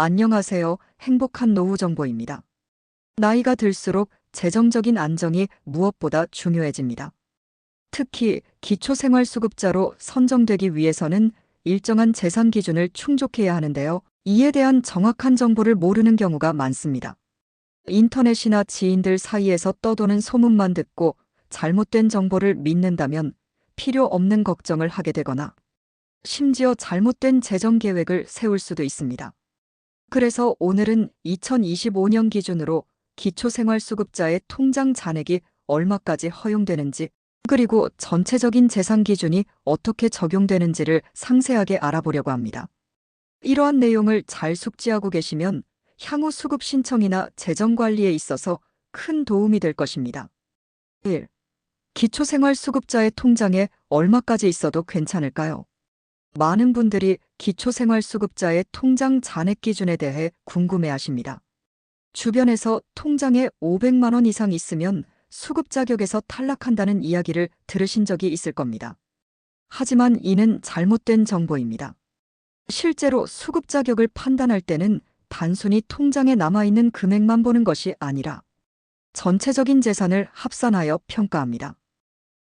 안녕하세요. 행복한 노후 정보입니다. 나이가 들수록 재정적인 안정이 무엇보다 중요해집니다. 특히 기초생활수급자로 선정되기 위해서는 일정한 재산 기준을 충족해야 하는데요. 이에 대한 정확한 정보를 모르는 경우가 많습니다. 인터넷이나 지인들 사이에서 떠도는 소문만 듣고 잘못된 정보를 믿는다면 필요 없는 걱정을 하게 되거나 심지어 잘못된 재정 계획을 세울 수도 있습니다. 그래서 오늘은 2025년 기준으로 기초생활수급자의 통장 잔액이 얼마까지 허용되는지, 그리고 전체적인 재산 기준이 어떻게 적용되는지를 상세하게 알아보려고 합니다. 이러한 내용을 잘 숙지하고 계시면 향후 수급 신청이나 재정 관리에 있어서 큰 도움이 될 것입니다. 1. 기초생활수급자의 통장에 얼마까지 있어도 괜찮을까요? 많은 분들이 기초생활수급자의 통장 잔액 기준에 대해 궁금해하십니다. 주변에서 통장에 500만 원 이상 있으면 수급 자격에서 탈락한다는 이야기를 들으신 적이 있을 겁니다. 하지만 이는 잘못된 정보입니다. 실제로 수급 자격을 판단할 때는 단순히 통장에 남아있는 금액만 보는 것이 아니라 전체적인 재산을 합산하여 평가합니다.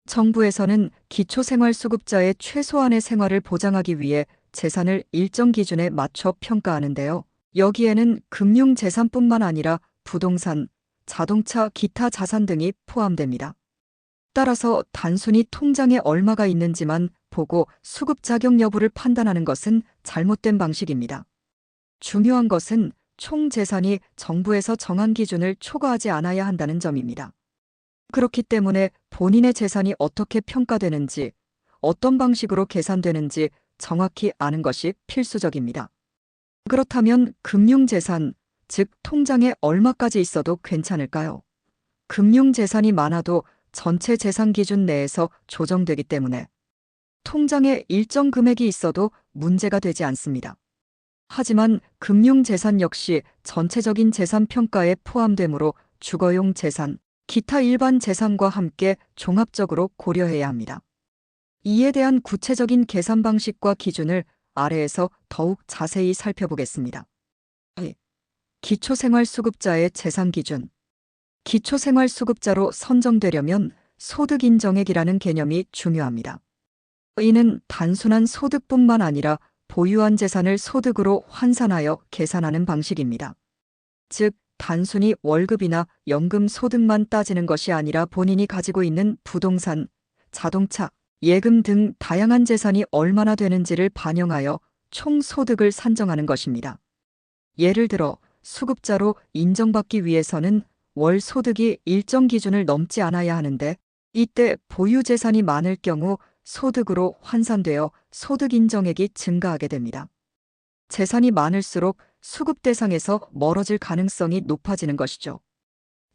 정부에서는 기초생활수급자의 최소한의 생활을 보장하기 위해 재산을 일정 기준에 맞춰 평가하는데요. 여기에는 금융재산뿐만 아니라 부동산, 자동차, 기타 자산 등이 포함됩니다. 따라서 단순히 통장에 얼마가 있는지만 보고 수급 자격 여부를 판단하는 것은 잘못된 방식입니다. 중요한 것은 총 재산이 정부에서 정한 기준을 초과하지 않아야 한다는 점입니다. 그렇기 때문에 본인의 재산이 어떻게 평가되는지, 어떤 방식으로 계산되는지 정확히 아는 것이 필수적입니다. 그렇다면 금융재산, 즉 통장에 얼마까지 있어도 괜찮을까요? 금융재산이 많아도 전체 재산 기준 내에서 조정되기 때문에 통장에 일정 금액이 있어도 문제가 되지 않습니다. 하지만 금융재산 역시 전체적인 재산 평가에 포함되므로 주거용 재산, 기타 일반 재산과 함께 종합적으로 고려해야 합니다. 이에 대한 구체적인 계산 방식과 기준을 아래에서 더욱 자세히 살펴보겠습니다. 기초생활수급자의 재산 기준. 기초생활수급자로 선정되려면 소득인정액이라는 개념이 중요합니다. 이는 단순한 소득뿐만 아니라 보유한 재산을 소득으로 환산하여 계산하는 방식입니다. 즉, 단순히 월급이나 연금 소득만 따지는 것이 아니라 본인이 가지고 있는 부동산, 자동차, 예금 등 다양한 재산이 얼마나 되는지를 반영하여 총 소득을 산정하는 것입니다. 예를 들어 수급자로 인정받기 위해서는 월 소득이 일정 기준을 넘지 않아야 하는데, 이때 보유 재산이 많을 경우 소득으로 환산되어 소득 인정액이 증가하게 됩니다. 재산이 많을수록 수급 대상에서 멀어질 가능성이 높아지는 것이죠.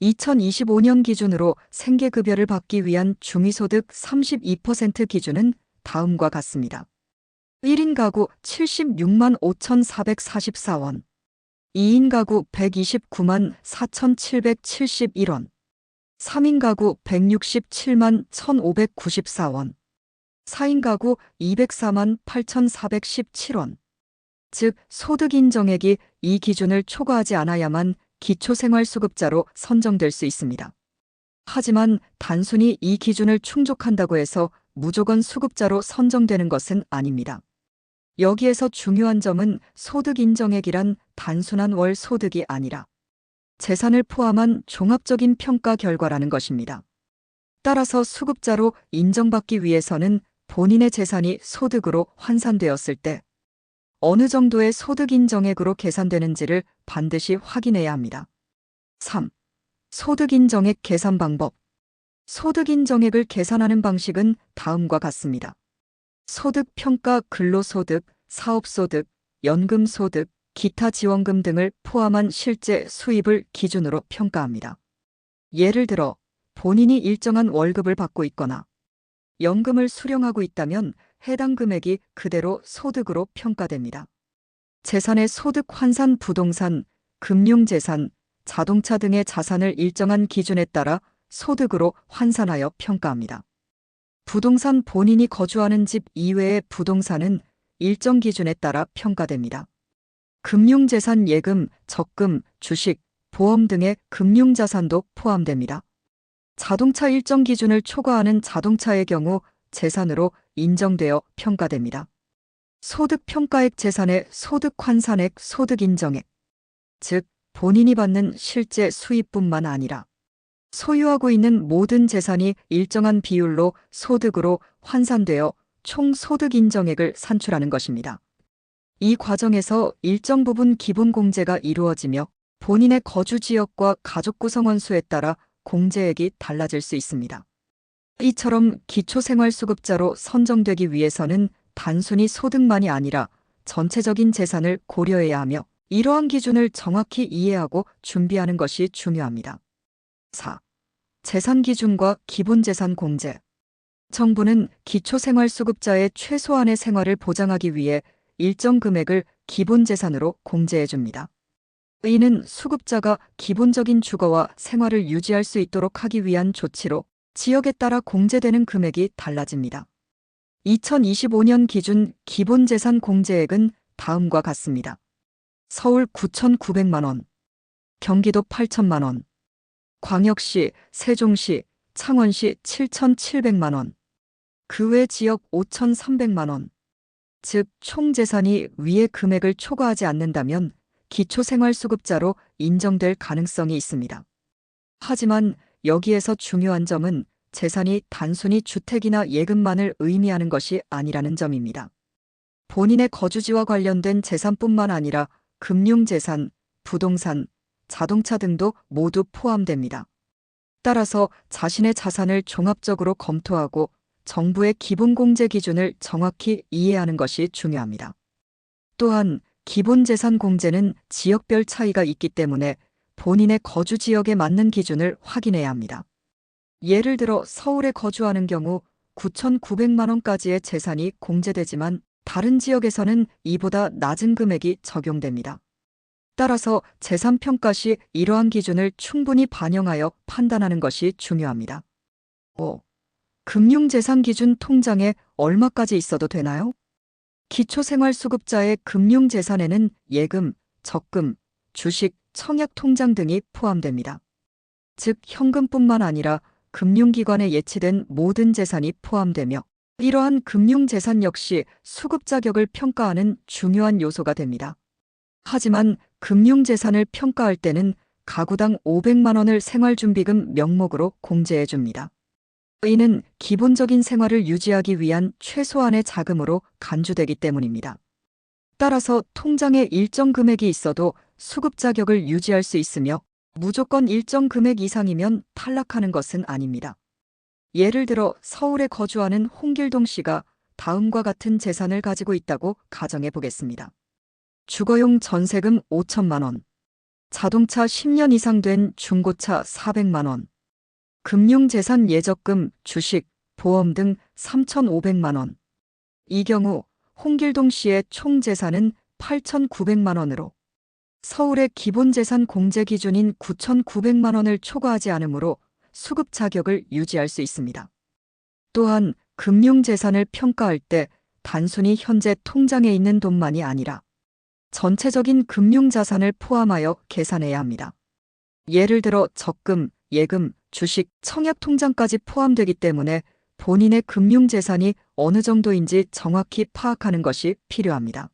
2025년 기준으로 생계급여를 받기 위한 중위소득 32% 기준은 다음과 같습니다. 1인 가구 76만 5,444원, 2인 가구 129만 4,771원, 3인 가구 167만 1,594원, 4인 가구 204만 8,417원. 즉, 소득 인정액이 이 기준을 초과하지 않아야만 기초생활수급자로 선정될 수 있습니다. 하지만 단순히 이 기준을 충족한다고 해서 무조건 수급자로 선정되는 것은 아닙니다. 여기에서 중요한 점은 소득 인정액이란 단순한 월 소득이 아니라 재산을 포함한 종합적인 평가 결과라는 것입니다. 따라서 수급자로 인정받기 위해서는 본인의 재산이 소득으로 환산되었을 때 어느 정도의 소득 인정액으로 계산되는지를 반드시 확인해야 합니다. 3. 소득 인정액 계산 방법. 소득 인정액을 계산하는 방식은 다음과 같습니다. 소득 평가 근로소득, 사업소득, 연금소득, 기타 지원금 등을 포함한 실제 수입을 기준으로 평가합니다. 예를 들어 본인이 일정한 월급을 받고 있거나 연금을 수령하고 있다면 해당 금액이 그대로 소득으로 평가됩니다. 재산의 소득 환산 부동산, 금융재산, 자동차 등의 자산을 일정한 기준에 따라 소득으로 환산하여 평가합니다. 부동산 본인이 거주하는 집 이외의 부동산은 일정 기준에 따라 평가됩니다. 금융재산 예금, 적금, 주식, 보험 등의 금융자산도 포함됩니다. 자동차 일정 기준을 초과하는 자동차의 경우 재산으로 인정되어 평가됩니다. 소득평가액 재산의 소득환산액, 소득인정액, 즉 본인이 받는 실제 수입뿐만 아니라 소유하고 있는 모든 재산이 일정한 비율로 소득으로 환산되어 총 소득인정액을 산출하는 것입니다. 이 과정에서 일정 부분 기본공제가 이루어지며 본인의 거주 지역과 가족 구성원 수에 따라 공제액이 달라질 수 있습니다. 이처럼 기초생활수급자로 선정되기 위해서는 단순히 소득만이 아니라 전체적인 재산을 고려해야 하며 이러한 기준을 정확히 이해하고 준비하는 것이 중요합니다. 4. 재산 기준과 기본재산 공제. 정부는 기초생활수급자의 최소한의 생활을 보장하기 위해 일정 금액을 기본재산으로 공제해 줍니다. 이는 수급자가 기본적인 주거와 생활을 유지할 수 있도록 하기 위한 조치로 지역에 따라 공제되는 금액이 달라집니다. 2025년 기준 기본재산 공제액은 다음과 같습니다. 서울 9,900만 원, 경기도 8천만 원, 광역시, 세종시, 창원시 7,700만 원, 그 외 지역 5,300만 원. 즉, 총 재산이 위의 금액을 초과하지 않는다면 기초생활수급자로 인정될 가능성이 있습니다. 하지만 여기에서 중요한 점은 재산이 단순히 주택이나 예금만을 의미하는 것이 아니라는 점입니다. 본인의 거주지와 관련된 재산뿐만 아니라 금융재산, 부동산, 자동차 등도 모두 포함됩니다. 따라서 자신의 자산을 종합적으로 검토하고 정부의 기본공제 기준을 정확히 이해하는 것이 중요합니다. 또한 기본재산 공제는 지역별 차이가 있기 때문에 본인의 거주 지역에 맞는 기준을 확인해야 합니다. 예를 들어 서울에 거주하는 경우 9,900만 원까지의 재산이 공제되지만 다른 지역에서는 이보다 낮은 금액이 적용됩니다. 따라서 재산평가 시 이러한 기준을 충분히 반영하여 판단하는 것이 중요합니다. 5. 금융재산 기준 통장에 얼마까지 있어도 되나요? 기초생활수급자의 금융재산에는 예금, 적금, 주식, 청약통장 등이 포함됩니다. 즉 현금뿐만 아니라 금융기관에 예치된 모든 재산이 포함되며 이러한 금융재산 역시 수급 자격을 평가하는 중요한 요소가 됩니다. 하지만 금융재산을 평가할 때는 가구당 500만 원을 생활준비금 명목으로 공제해 줍니다. 이는 기본적인 생활을 유지하기 위한 최소한의 자금으로 간주되기 때문입니다. 따라서 통장에 일정 금액이 있어도 수급 자격을 유지할 수 있으며 무조건 일정 금액 이상이면 탈락하는 것은 아닙니다. 예를 들어 서울에 거주하는 홍길동 씨가 다음과 같은 재산을 가지고 있다고 가정해 보겠습니다. 주거용 전세금 5천만 원, 자동차 10년 이상 된 중고차 400만 원, 금융재산 예적금, 주식, 보험 등 3,500만 원. 이 경우 홍길동 씨의 총 재산은 8,900만 원으로 서울의 기본재산 공제 기준인 9,900만 원을 초과하지 않으므로 수급 자격을 유지할 수 있습니다. 또한 금융재산을 평가할 때 단순히 현재 통장에 있는 돈만이 아니라 전체적인 금융자산을 포함하여 계산해야 합니다. 예를 들어 적금, 예금, 주식, 청약통장까지 포함되기 때문에 본인의 금융재산이 어느 정도인지 정확히 파악하는 것이 필요합니다.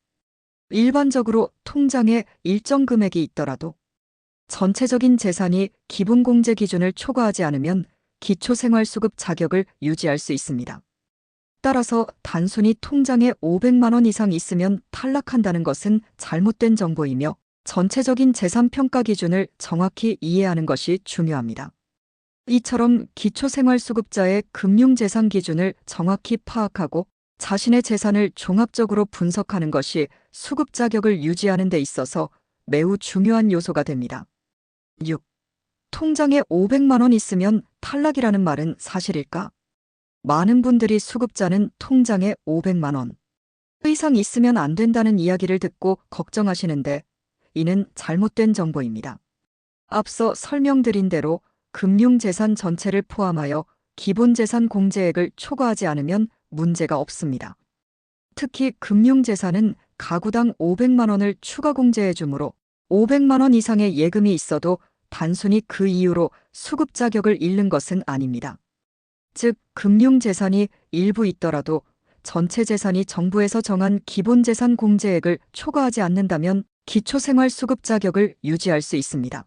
일반적으로 통장에 일정 금액이 있더라도 전체적인 재산이 기본공제 기준을 초과하지 않으면 기초생활수급 자격을 유지할 수 있습니다. 따라서 단순히 통장에 500만 원 이상 있으면 탈락한다는 것은 잘못된 정보이며 전체적인 재산평가 기준을 정확히 이해하는 것이 중요합니다. 이처럼 기초생활수급자의 금융재산 기준을 정확히 파악하고 자신의 재산을 종합적으로 분석하는 것이 수급 자격을 유지하는 데 있어서 매우 중요한 요소가 됩니다. 6. 통장에 500만 원 있으면 탈락이라는 말은 사실일까? 많은 분들이 수급자는 통장에 500만 원 이상 있으면 안 된다는 이야기를 듣고 걱정하시는데 이는 잘못된 정보입니다. 앞서 설명드린 대로 금융재산 전체를 포함하여 기본재산 공제액을 초과하지 않으면 문제가 없습니다. 특히 금융재산은 가구당 500만 원을 추가 공제해 주므로 500만 원 이상의 예금이 있어도 단순히 그 이유로 수급 자격을 잃는 것은 아닙니다. 즉, 금융재산이 일부 있더라도 전체 재산이 정부에서 정한 기본재산 공제액을 초과하지 않는다면 기초생활수급 자격을 유지할 수 있습니다.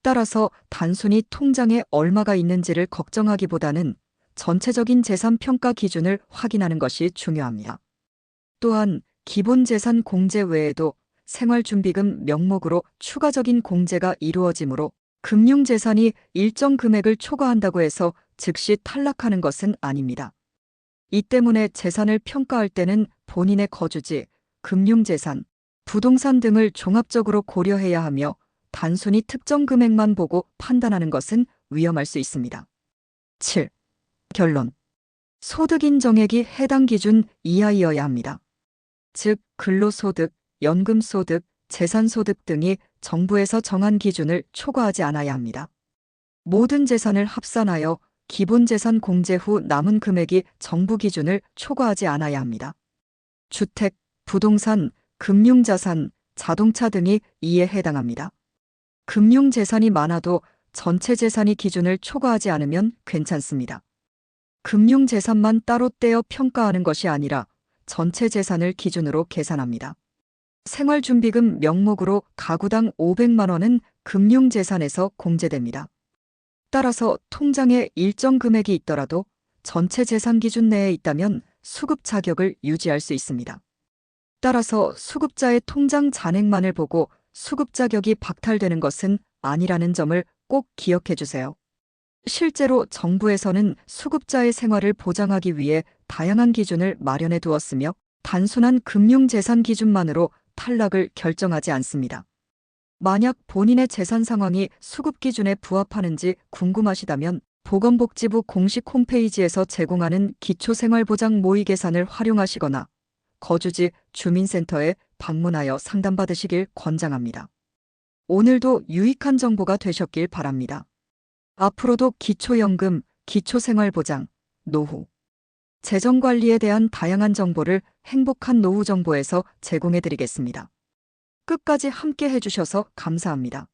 따라서 단순히 통장에 얼마가 있는지를 걱정하기보다는 전체적인 재산 평가 기준을 확인하는 것이 중요합니다. 또한 기본재산 공제 외에도 생활준비금 명목으로 추가적인 공제가 이루어지므로 금융재산이 일정 금액을 초과한다고 해서 즉시 탈락하는 것은 아닙니다. 이 때문에 재산을 평가할 때는 본인의 거주지, 금융재산, 부동산 등을 종합적으로 고려해야 하며 단순히 특정 금액만 보고 판단하는 것은 위험할 수 있습니다. 7. 결론. 소득 인정액이 해당 기준 이하이어야 합니다. 즉, 근로소득, 연금소득, 재산소득 등이 정부에서 정한 기준을 초과하지 않아야 합니다. 모든 재산을 합산하여 기본재산 공제 후 남은 금액이 정부 기준을 초과하지 않아야 합니다. 주택, 부동산, 금융자산, 자동차 등이 이에 해당합니다. 금융재산이 많아도 전체 재산이 기준을 초과하지 않으면 괜찮습니다. 금융재산만 따로 떼어 평가하는 것이 아니라 전체 재산을 기준으로 계산합니다. 생활준비금 명목으로 가구당 500만 원은 금융재산에서 공제됩니다. 따라서 통장에 일정 금액이 있더라도 전체 재산 기준 내에 있다면 수급 자격을 유지할 수 있습니다. 따라서 수급자의 통장 잔액만을 보고 수급 자격이 박탈되는 것은 아니라는 점을 꼭 기억해 주세요. 실제로 정부에서는 수급자의 생활을 보장하기 위해 다양한 기준을 마련해 두었으며 단순한 금융재산 기준만으로 탈락을 결정하지 않습니다. 만약 본인의 재산 상황이 수급 기준에 부합하는지 궁금하시다면 보건복지부 공식 홈페이지에서 제공하는 기초생활보장 모의 계산을 활용하시거나 거주지 주민센터에 방문하여 상담받으시길 권장합니다. 오늘도 유익한 정보가 되셨길 바랍니다. 앞으로도 기초연금, 기초생활보장, 노후, 재정관리에 대한 다양한 정보를 행복한 노후 정보에서 제공해드리겠습니다. 끝까지 함께 해주셔서 감사합니다.